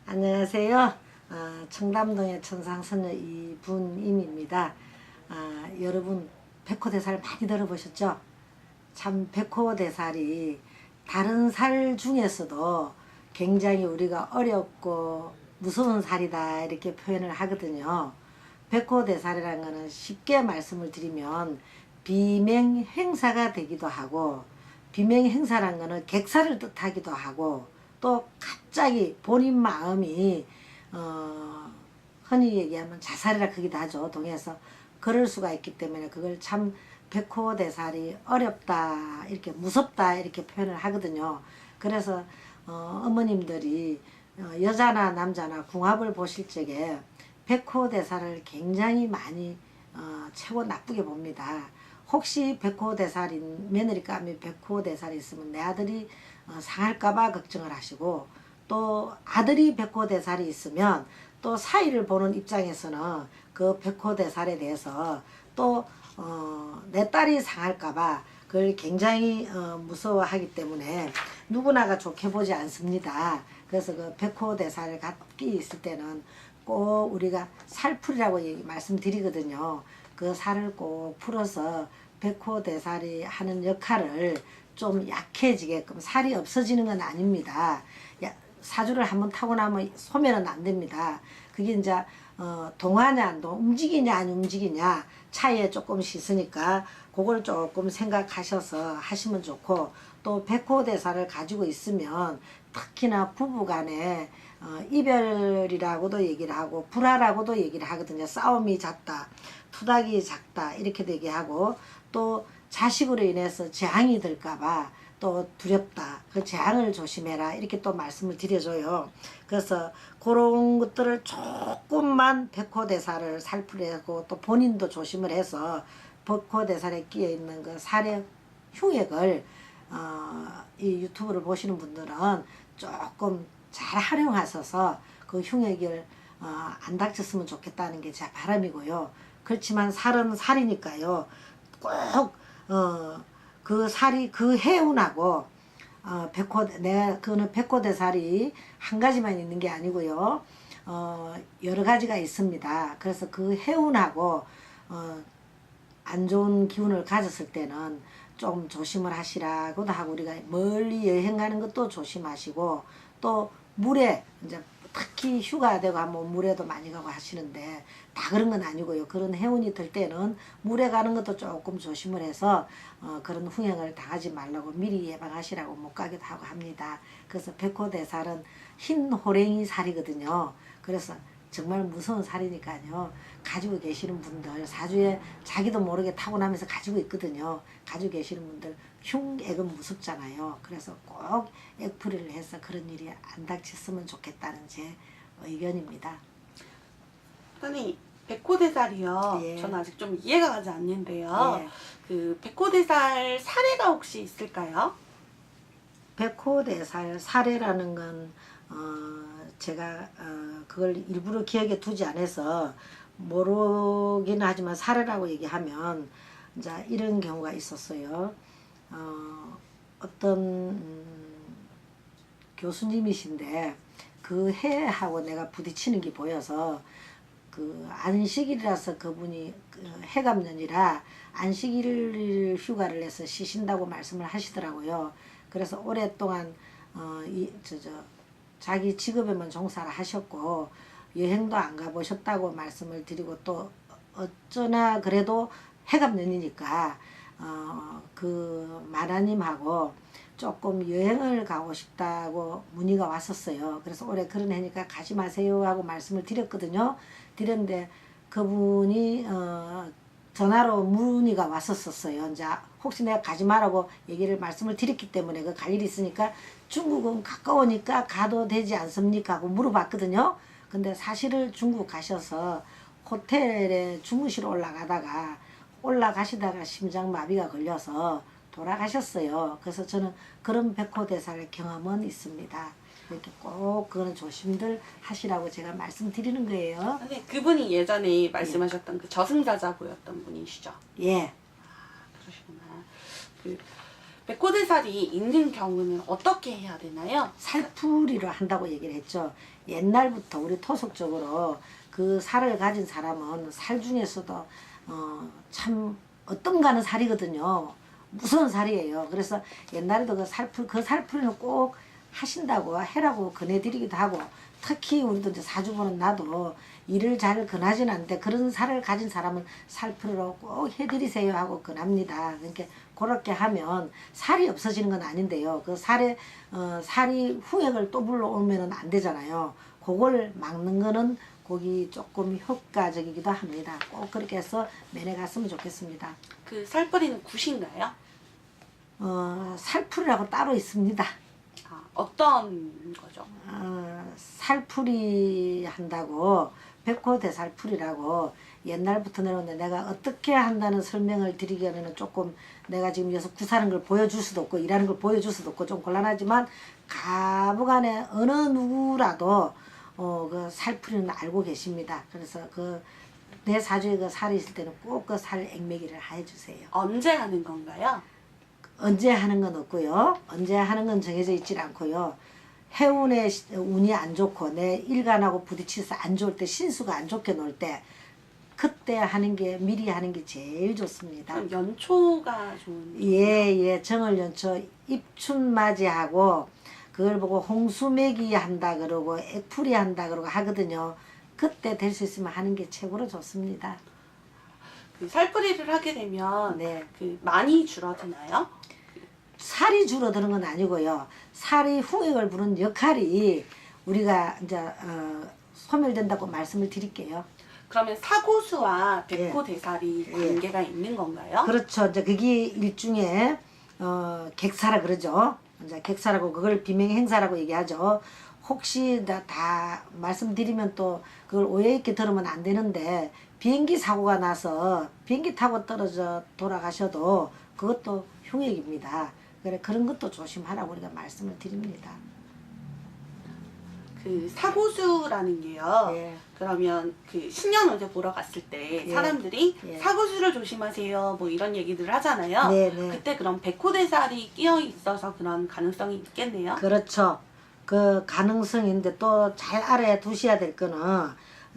안녕하세요. 청담동의 천상선녀 이분임입니다. 여러분 백호대살 많이 들어보셨죠? 참 백호대살이 다른 살 중에서도 굉장히 우리가 어렵고 무서운 살이다 이렇게 표현을 하거든요. 백호대살이라는 것은 쉽게 말씀을 드리면 비맹행사가 되기도 하고, 비맹행사라는 것은 객사를 뜻하기도 하고, 또 갑자기 본인 마음이 흔히 얘기하면 자살이라 크기도 하죠. 동해에서 그럴 수가 있기 때문에 그걸 참 백호대살이 어렵다 이렇게 무섭다 이렇게 표현을 하거든요. 그래서 어머님들이 여자나 남자나 궁합을 보실 적에 백호대살을 굉장히 많이 최고 나쁘게 봅니다. 혹시 백호대살인 며느리감이 백호대살이 있으면 내 아들이 상할까봐 걱정을 하시고, 또 아들이 백호대살이 있으면 또 사이를 보는 입장에서는 그 백호대살에 대해서 또 내 딸이 상할까봐 그걸 굉장히 무서워하기 때문에 누구나가 좋게 보지 않습니다. 그래서 그 백호대살 갖기 있을 때는 꼭 우리가 살풀이라고 말씀드리거든요. 그 살을 꼭 풀어서 백호대살이 하는 역할을 좀 약해지게끔, 살이 없어지는 건 아닙니다. 사주를 한번 타고 나면 소멸은 안 됩니다. 그게 이제 동하냐, 움직이냐 안 움직이냐 차이에 조금씩 있으니까 그걸 조금 생각하셔서 하시면 좋고, 또 백호대살을 가지고 있으면 특히나 부부간에 이별이라고도 얘기를 하고 불화라고도 얘기를 하거든요. 싸움이 잦다, 투닥이 작다 이렇게도 얘기하고, 또 자식으로 인해서 재앙이 들까봐 또 두렵다, 그 재앙을 조심해라 이렇게 또 말씀을 드려줘요. 그래서 그런 것들을 조금만 백호대살을 살피려고 또 본인도 조심을 해서 백호대살에 끼어 있는 그 살의 흉액을 이 유튜브를 보시는 분들은 조금 잘 활용하셔서 그 흉액을 안 닥쳤으면 좋겠다는 게 제 바람이고요. 그렇지만 살은 살이니까요. 꼭 그 살이 그 해운하고 그거는 백호대살이 한 가지만 있는 게 아니고요. 여러 가지가 있습니다. 그래서 그 해운하고 안 좋은 기운을 가졌을 때는 좀 조심을 하시라고도 하고, 우리가 멀리 여행 가는 것도 조심하시고, 또 물에 이제 특히 휴가 되고 하면 물에도 많이 가고 하시는데 다 그런 건 아니고요. 그런 해운이 들 때는 물에 가는 것도 조금 조심을 해서 그런 후행을 당하지 말라고 미리 예방하시라고 못 가기도 하고 합니다. 그래서 백호대살은 흰 호랭이 살이거든요. 그래서 정말 무서운 살이니까요. 가지고 계시는 분들, 사주에 자기도 모르게 타고나면서 가지고 있거든요. 가지고 계시는 분들 흉액은 무섭잖아요. 그래서 꼭 액풀이를 해서 그런 일이 안 닥쳤으면 좋겠다는 제 의견입니다. 선생님, 백호대살이요. 예. 저는 아직 좀 이해가 가지 않는데요. 예. 그 백호대살 사례가 혹시 있을까요? 백호대살 사례라는 건 제가 그걸 일부러 기억에 두지 않아서 모르긴 하지만 사례라고 얘기하면 이제 이런 경우가 있었어요. 어떤 교수님이신데 그 해하고 내가 부딪히는 게 보여서, 그 안식일이라서 그분이 해갑년이라 안식일 휴가를 내서 쉬신다고 말씀을 하시더라고요. 그래서 오랫동안 자기 직업에만 종사를 하셨고 여행도 안 가보셨다고 말씀을 드리고, 또 어쩌나 그래도 해갑년이니까 그 마라님하고 조금 여행을 가고 싶다고 문의가 왔었어요. 그래서 올해 그런 해니까 가지 마세요 하고 말씀을 드렸거든요. 드렸는데 그분이 전화로 문의가 왔었어요. 이제 혹시 내가 가지 말라고 말씀을 드렸기 때문에 그 갈 일이 있으니까 중국은 가까우니까 가도 되지 않습니까 하고 물어봤거든요. 근데 사실은 중국 가셔서 호텔에 주무시러 올라가시다가 심장마비가 걸려서 돌아가셨어요. 그래서 저는 그런 백호대살 경험은 있습니다. 이렇게 꼭 그거는 조심들 하시라고 제가 말씀드리는 거예요. 선생님, 그분이 예전에 말씀하셨던 그 저승사자고였던 분이시죠? 예. 그러시구나. 그 백호대살이 있는 경우는 어떻게 해야 되나요? 살풀이를 한다고 얘기를 했죠. 옛날부터 우리 토속적으로 그 살을 가진 사람은 살 중에서도 참 어떤가는 살이거든요. 무서운 살이에요. 그래서 옛날에도 그 살풀이는 꼭 하신다고 해라고 권해드리기도 하고, 특히 우리도 이제 사주보는 나도 일을 잘 권하지는 않는데 그런 살을 가진 사람은 살풀이로 꼭 해드리세요 하고 권합니다. 그러니까 그렇게 하면 살이 없어지는 건 아닌데요. 그 살이 후액을 또 불러오면은 안 되잖아요. 그걸 막는 거는 거기 조금 효과적이기도 합니다. 꼭 그렇게 해서 면회 갔으면 좋겠습니다. 그 살뿌리는 굿인가요? 살풀이라고 따로 있습니다. 아, 어떤 거죠? 살풀이 한다고, 백호대살풀이라고 옛날부터 내려오는데 내가 어떻게 한다는 설명을 드리기에는 조금, 내가 지금 여기서 구사하는 걸 보여줄 수도 없고 일하는 걸 보여줄 수도 없고 좀 곤란하지만, 가부간에 어느 누구라도 그 살풀이는 알고 계십니다. 그래서 내 사주에 그 살이 있을 때는 꼭 그 살 액매기를 해주세요. 언제 하는 건가요? 언제 하는 건 없고요. 언제 하는 건 정해져 있질 않고요. 해운의 운이 안 좋고 내 일간하고 부딪혀서 안 좋을 때, 신수가 안 좋게 놀 때, 그때 하는 게, 미리 하는 게 제일 좋습니다. 그럼 연초가 좋은? 예, 정월 연초 입춘맞이하고 그걸 보고 홍수매기 한다 그러고 액풀이 한다 그러고 하거든요. 그때 될 수 있으면 하는 게 최고로 좋습니다. 그 살뿌리를 하게 되면 네. 그 많이 줄어드나요? 살이 줄어드는 건 아니고요. 살이 후액을 부는 역할이 우리가 이제 소멸된다고 말씀을 드릴게요. 그러면 사고수와 백호대살이 관계가 있는 건가요? 그렇죠. 이제 그게 일종의 객사라 그러죠. 이제 객사라고, 그걸 비명행사라고 얘기하죠. 혹시 다 말씀드리면 또 그걸 오해 있게 들으면 안 되는데, 비행기 사고가 나서 비행기 타고 떨어져 돌아가셔도 그것도 흉액입니다. 그래, 그런 것도 조심하라고 우리가 말씀을 드립니다. 그 사고수라는 게요. 예. 그러면 그 신년운세 보러 갔을 때 사람들이 사고수를 조심하세요 뭐 이런 얘기들 하잖아요. 네. 그때 그럼 백호대살이 끼어 있어서 그런 가능성이 있겠네요. 그렇죠. 그 가능성인데 또 잘 알아야 두셔야 될 거는,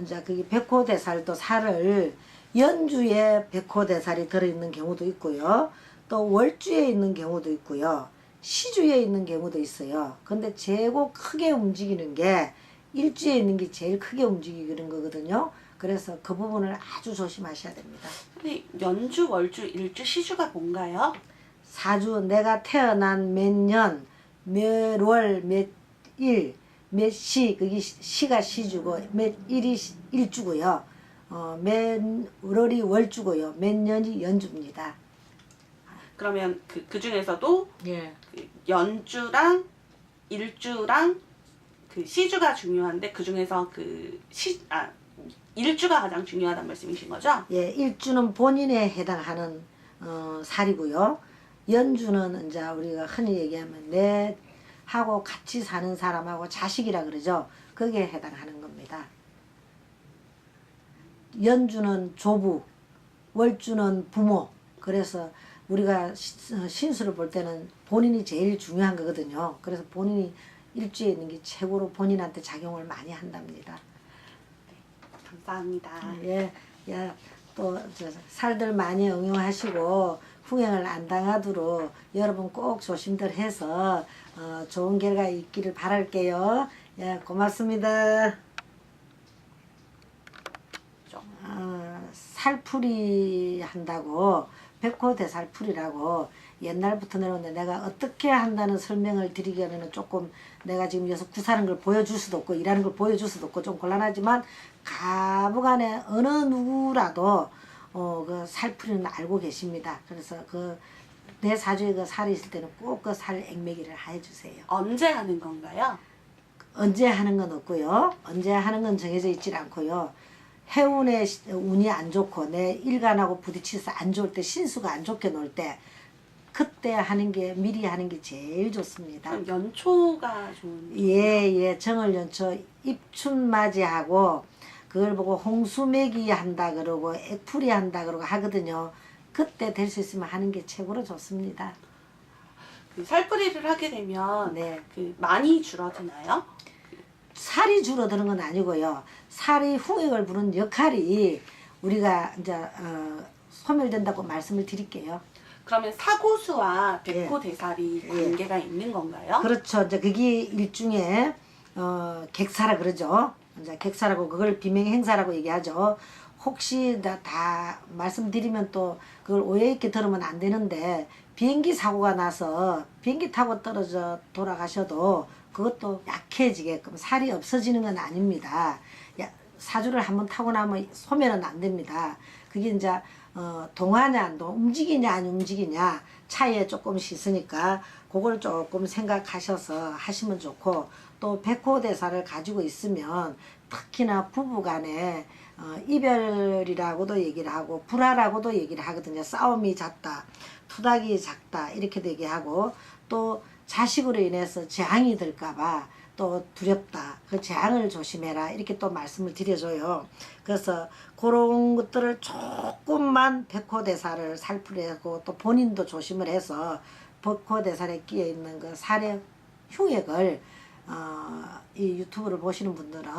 이제 그게 백호대살도 살을 연주에 백호대살이 들어있는 경우도 있고요. 또 월주에 있는 경우도 있고요. 시주에 있는 경우도 있어요. 근데 최고 크게 움직이는 게 일주에 있는 게 제일 크게 움직이는 거거든요. 그래서 그 부분을 아주 조심하셔야 됩니다. 근데 연주, 월주, 일주, 시주가 뭔가요? 사주, 내가 태어난 몇 년, 몇 월, 몇 일, 몇 시, 그게 시가 시주고 몇 일이 일주고요. 몇 월이 월주고요. 몇 년이 연주입니다. 그러면 그 중에서도 예. 그 연주랑 일주랑 그 시주가 중요한데 그 중에서 일주가 가장 중요하다는 말씀이신 거죠? 예, 일주는 본인에 해당하는 살이고요. 연주는 이제 우리가 흔히 얘기하면 내하고 같이 사는 사람하고 자식이라 그러죠. 거기에 해당하는 겁니다. 연주는 조부, 월주는 부모. 그래서 우리가 신수를 볼 때는 본인이 제일 중요한 거거든요. 그래서 본인이 일주에 있는 게 최고로 본인한테 작용을 많이 한답니다. 감사합니다. 예, 또 살들 많이 응용하시고 후행을 안 당하도록 여러분 꼭 조심들 해서 좋은 결과 있기를 바랄게요. 예, 고맙습니다. 살풀이 한다고, 백호대살풀이라고 옛날부터 내려오는데 내가 어떻게 한다는 설명을 드리기에는 조금, 내가 지금 여기서 구사하는 걸 보여줄 수도 없고 일하는 걸 보여줄 수도 없고 좀 곤란하지만, 가부간에 어느 누구라도 그 살풀이는 알고 계십니다. 그래서 내 사주에 그 살이 있을 때는 꼭 그 살 액매기를 해주세요. 언제 하는 건가요? 언제 하는 건 없고요. 언제 하는 건 정해져 있질 않고요. 해운의 운이 안 좋고 내 일간하고 부딪혀서 안 좋을 때, 신수가 안 좋게 놀 때, 그때 하는 게, 미리 하는 게 제일 좋습니다. 그럼 연초가 좋은? 예, 정월 연초 입춘맞이하고 그걸 보고 홍수매기 한다 그러고 액풀이 한다 그러고 하거든요. 그때 될 수 있으면 하는 게 최고로 좋습니다. 그 살풀이를 하게 되면 네. 그 많이 줄어드나요? 살이 줄어드는 건 아니고요. 살이 흉액을 부는 역할이 우리가 이제 소멸된다고 말씀을 드릴게요. 그러면 사고수와 백호대살이 관계가 있는 건가요? 그렇죠. 이제 그게 일종의 객사라 그러죠. 이제 객사라고 그걸 비명행사라고 얘기하죠. 혹시 다 말씀드리면 또 그걸 오해 있게 들으면 안 되는데 비행기 사고가 나서 비행기 타고 떨어져 돌아가셔도 그것도 약해지게끔 살이 없어지는 건 아닙니다. 사주를 한번 타고 나면 소멸은 안 됩니다. 그게 이제 동하냐 안 움직이냐 안 움직이냐 차이에 조금씩 있으니까 그걸 조금 생각하셔서 하시면 좋고, 또 백호대사를 가지고 있으면 특히나 부부간에 이별이라고도 얘기를 하고 불화라고도 얘기를 하거든요. 싸움이 잦다, 투닥이 작다 이렇게도 얘기하고, 또 자식으로 인해서 재앙이 들까봐 또 두렵다, 그 재앙을 조심해라 이렇게 또 말씀을 드려줘요. 그래서 그런 것들을 조금만 백호대사를 살피려고 또 본인도 조심을 해서 백호대살에 끼어 있는 그 살의 흉액을 이 유튜브를 보시는 분들은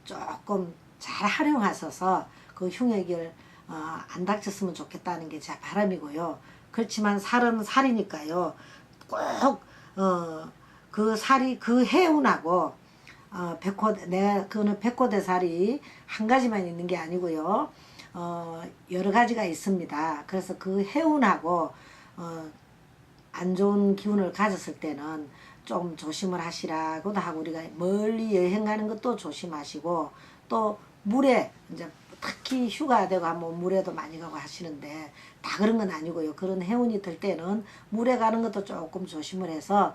조금 잘 활용하셔서 그 흉액을 안 닥쳤으면 좋겠다는 게 제 바람이고요. 그렇지만 살은 살이니까요. 꼭 그 살이 그 해운하고 그거는 백호대살이 한 가지만 있는 게 아니고요. 여러 가지가 있습니다. 그래서 그 해운하고 안 좋은 기운을 가졌을 때는 좀 조심을 하시라고도 하고, 우리가 멀리 여행 가는 것도 조심하시고, 또 물에 이제 특히 휴가 되고 하면 물에도 많이 가고 하시는데 다 그런 건 아니고요. 그런 해운이 들 때는 물에 가는 것도 조금 조심을 해서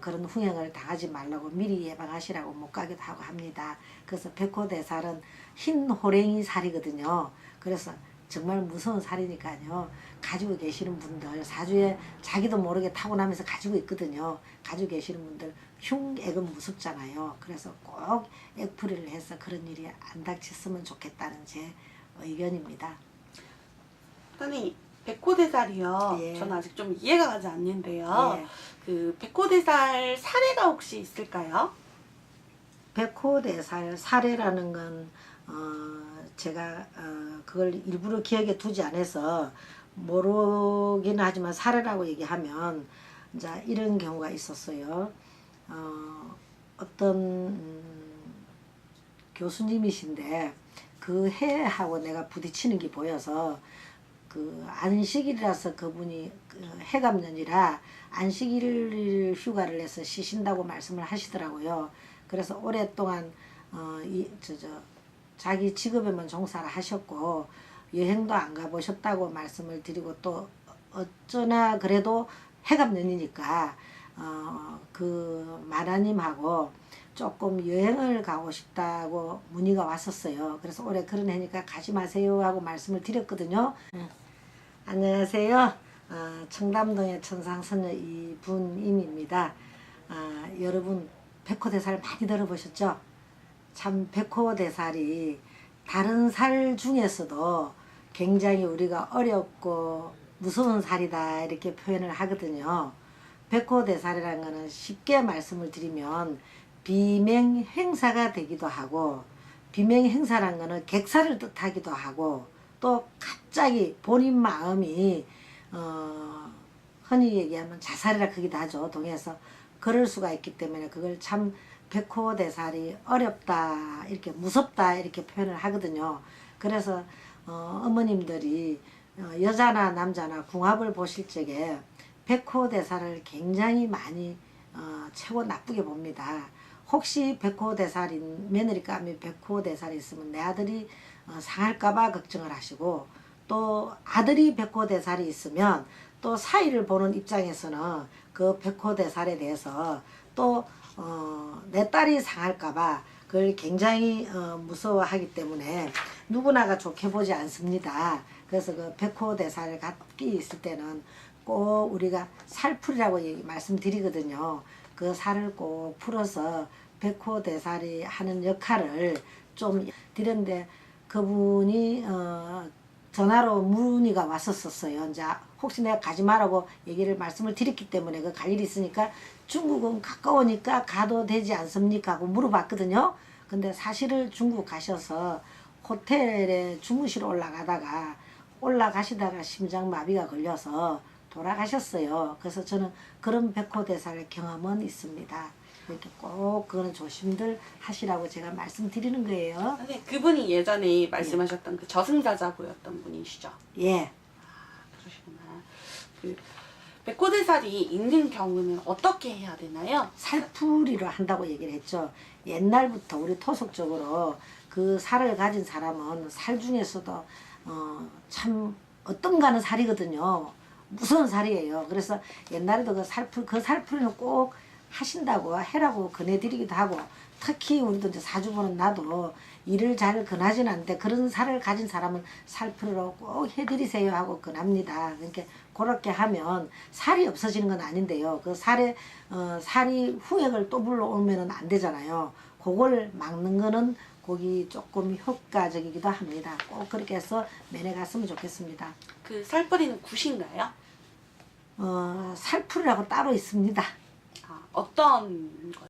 그런 후행을 당하지 말라고 미리 예방하시라고 못 가기도 하고 합니다. 그래서 백호대살은 흰 호랭이 살이거든요. 그래서 정말 무서운 살이니까요. 가지고 계시는 분들, 사주에 자기도 모르게 타고나면서 가지고 있거든요. 가지고 계시는 분들 흉액은 무섭잖아요. 그래서 꼭 액풀이를 해서 그런 일이 안 닥쳤으면 좋겠다는 제 의견입니다. 선생님, 백호대살이요. 예. 저는 아직 좀 이해가 가지 않는데요. 예. 그 백호대살 사례가 혹시 있을까요? 백호대살 사례라는 건 제가 그걸 일부러 기억에 두지 않아서 모르긴 하지만 사례라고 얘기하면 이제 이런 경우가 있었어요. 어떤 교수님이신데 그 해하고 내가 부딪히는 게 보여서, 그 안식일이라서 그분이 해감년이라 안식일 휴가를 내서 쉬신다고 말씀을 하시더라고요. 그래서 오랫동안 자기 직업에만 종사를 하셨고 여행도 안 가보셨다고 말씀을 드리고, 또 어쩌나 그래도 해감년이니까 그 마나님하고 조금 여행을 가고 싶다고 문의가 왔었어요. 그래서 올해 그런 해니까 가지 마세요 하고 말씀을 드렸거든요. 안녕하세요. 청담동의 천상선녀 이분임입니다. 여러분 백호대살 많이 들어보셨죠? 참 백호대살이 다른 살 중에서도 굉장히 우리가 어렵고 무서운 살이다 이렇게 표현을 하거든요. 백호대살이라는 거는 쉽게 말씀을 드리면 비맹행사가 되기도 하고, 비맹행사라는 거는 객사를 뜻하기도 하고, 또 갑자기 본인 마음이 흔히 얘기하면 자살이라 크기도 하죠. 동해서 그럴 수가 있기 때문에 그걸 참 백호대살이 어렵다 이렇게 무섭다 이렇게 표현을 하거든요. 그래서 어머님들이 여자나 남자나 궁합을 보실 적에 백호대살을 굉장히 많이 최고 나쁘게 봅니다. 혹시 백호대살인 며느리감이 백호대살이 있으면 내 아들이 상할까봐 걱정을 하시고, 또 아들이 백호대살이 있으면 또 사이를 보는 입장에서는 그 백호대살에 대해서 또 내 딸이 상할까봐 그걸 굉장히 무서워하기 때문에 누구나가 좋게 보지 않습니다. 그래서 그 백호대살 갖기 있을 때는 꼭 우리가 살풀이라고 말씀드리거든요. 그 살을 꼭 풀어서 백호대살이 하는 역할을 좀 드렸는데, 그분이 전화로 문의가 왔었어요. 이제 혹시 내가 가지 말라고 말씀을 드렸기 때문에 그 갈 일이 있으니까 중국은 가까우니까 가도 되지 않습니까? 하고 물어봤거든요. 근데 사실은 중국 가셔서 호텔에 주무시러 올라가시다가 심장마비가 걸려서 돌아가셨어요. 그래서 저는 그런 백호대사의 경험은 있습니다. 이렇게 꼭 그거는 조심들 하시라고 제가 말씀드리는 거예요. 선생님, 그분이 예전에 말씀하셨던 그 저승사자고였던 분이시죠? 예. 그러시구나. 그 백호대살이 있는 경우는 어떻게 해야 되나요? 살풀이로 한다고 얘기를 했죠. 옛날부터 우리 토속적으로 그 살을 가진 사람은 살 중에서도 참 어떤가는 살이거든요. 무서운 살이에요. 그래서 옛날에도 그 살풀이는 꼭 하신다고 해라고 권해드리기도 하고, 특히 우리도 이제 사주보는 나도 일을 잘 권하진 않는데 그런 살을 가진 사람은 살풀이로 꼭 해드리세요 하고 권합니다. 그러니까 그렇게 하면 살이 없어지는 건 아닌데요. 그 살이 후액을 또 불러오면은 안 되잖아요. 그걸 막는 거는 거기 조금 효과적이기도 합니다. 꼭 그렇게 해서 면회 갔으면 좋겠습니다. 그 살뿌리는 굿인가요? 살풀이라고 따로 있습니다. 어떤 거?